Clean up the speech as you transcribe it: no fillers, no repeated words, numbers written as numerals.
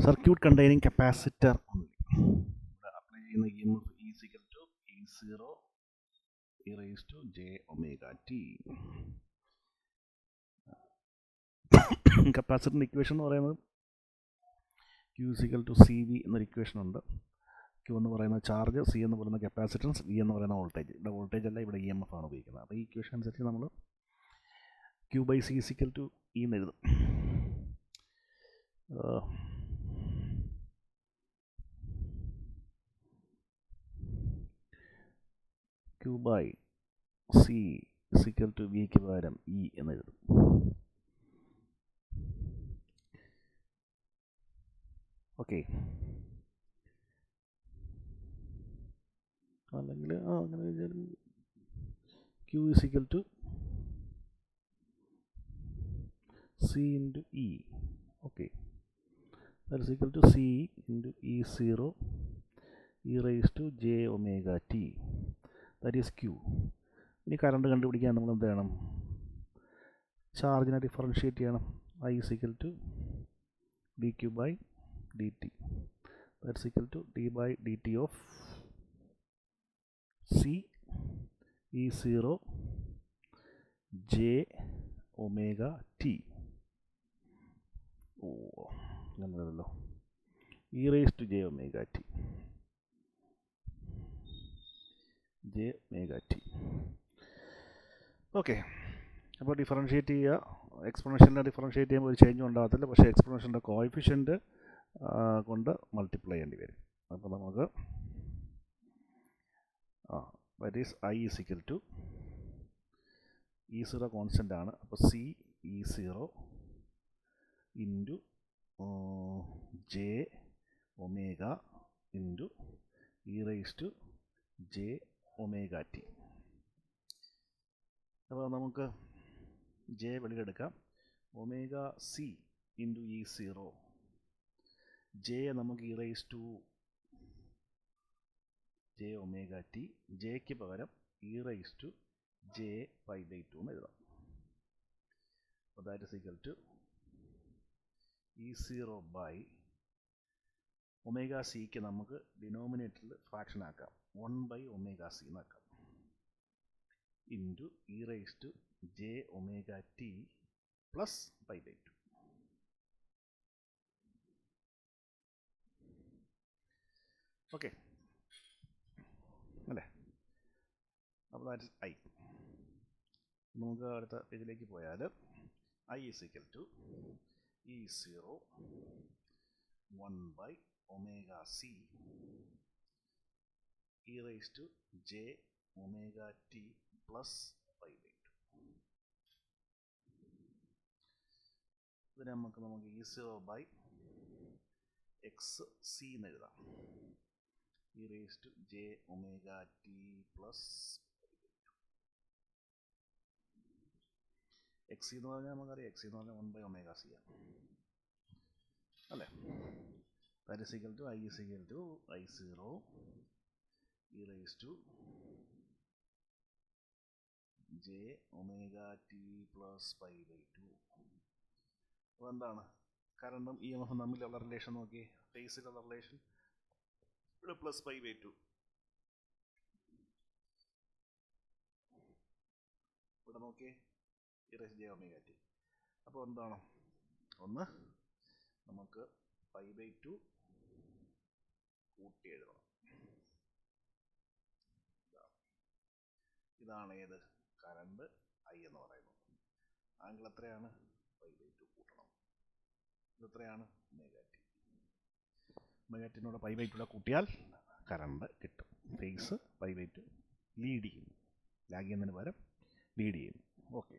Circuit containing capacitor apply ചെയ്യുന്ന EMF is equal to E0 e raised to j omega t. കപ്പാസിറ്ററിൻ്റെ equation എന്ന് പറയുന്നത് Q is equal to CV എന്നൊരു equation ഉണ്ട്. Q എന്ന് പറയുന്ന ചാർജ്, C എന്ന് പറയുന്ന കപ്പാസിറ്റൻസ്, V എന്ന് പറയുന്ന വോൾട്ടേജ്. ഇവിടെ വോൾട്ടേജ് അല്ല, ഇവിടെ EMF ആണ് ഉപയോഗിക്കുന്നത്. അപ്പോൾ ഈ ഇക്വേഷൻ അനുസരിച്ച് നമ്മൾ Q/C is equal to E എന്ന് എഴുതും. Q/C is equal to Vക്ക് പകരം E എന്ന് എഴുതും. ഓക്കെ, അല്ലെങ്കിൽ അങ്ങനെ വിചാരിച്ചാലും Q is equal to C into E. Okay, that is equal to C into E0 e raised to j omega t. That is Q. ഇനി current കണ്ടുപിടിക്കാൻ നമ്മൾ എന്ത് ചെയ്യണം? ചാർജിനെ ഡിഫറൻഷ്യേറ്റ് ചെയ്യണം. I is equal to dq by dt. That's equal to d by dt of C E0 j omega t. അങ്ങനെയല്ലോ, e raised to j omega t. j omega t. Okay, അപ്പോൾ differentiate ചെയ്യുക. എക്സ്പോണൻഷ്യലിനെ differentiate ചെയ്യുമ്പോൾ ഒരു ചേഞ്ചും ഉണ്ടാകത്തില്ല, പക്ഷേ എക്സ്പോണൻഷ്യലിൻ്റെ coefficient കൊണ്ട് multiply ചെയ്യേണ്ടി വരും. അപ്പോൾ നമുക്ക് that is I is equal to E0 constant ആണ്. അപ്പോൾ C E0 into j omega into e raised to j omega t. അപ്പോൾ നമുക്ക് j വെളിയിലെടുക്കാം. ഒമേഗ C ഇൻറ്റു E0, j നമുക്ക് e raised to j omega t, jക്ക് പകരം e raised to j pi by 2 എന്ന് എഴുതാം. അപ്പോൾ that is equal to E0 by omega സിക്ക് നമുക്ക് ഡിനോമിനേറ്ററിൽ ഫ്രാക്ഷൻ ആക്കാം, 1 ബൈ ഒമേഗ സി എന്നാക്കാം, into e raised to j omega t plus pi by 2. Okay അല്ലേ? അപ്പോൾ ദാറ്റ് ഇസ് I. നമുക്ക് അടുത്ത പേജിലേക്ക് പോയാൽ I is equal to E0 1 by omega c e raised to j omega t plus pi by 2. ഇതിനെ നമുക്ക് E0 by xc എന്ന് എഴുതാം, e raised to j omega t plus pi by 2. xc എന്ന് പറഞ്ഞാൽ നമുക്കറിയാം, xc എന്ന് പറഞ്ഞാൽ 1 by omega c ആണ് അല്ലേ? That is equal to I is equal to I0 e raised to j omega t plus pi by 2. അപ്പോൾ എന്താണ് കറണ്ടും EMF തമ്മിലുള്ള റിലേഷൻ നോക്കി, ഫേസിലുള്ള റിലേഷൻ ഇവിടെ പ്ലസ് പൈ ബൈ 2, ഇവിടെ നോക്കി e raised j omega t. അപ്പോൾ എന്താണ്, ഒന്ന് നമുക്ക് പൈ ബൈ 2 കൂട്ടി എഴുതണം. ഇതാണ് ഏത് കറണ്ട് I എന്ന് പറയുന്നത്. ആംഗിൾ എത്രയാണ്? പൈ ബൈ 2 കൂട്ടണം. ഇതെത്രയാണ്? Omega T. ഒമേഗ ടിനോട് പൈ ബൈ 2 കൂട്ടിയാൽ കറണ്ട് കിട്ടും. ഫേസ് പൈ ബൈ 2 ലീഡ് ചെയ്യുന്നു, ലാഗ് ചെയ്യുന്നതിന് പകരം ലീഡ് ചെയ്യുന്നു. ഓക്കെ.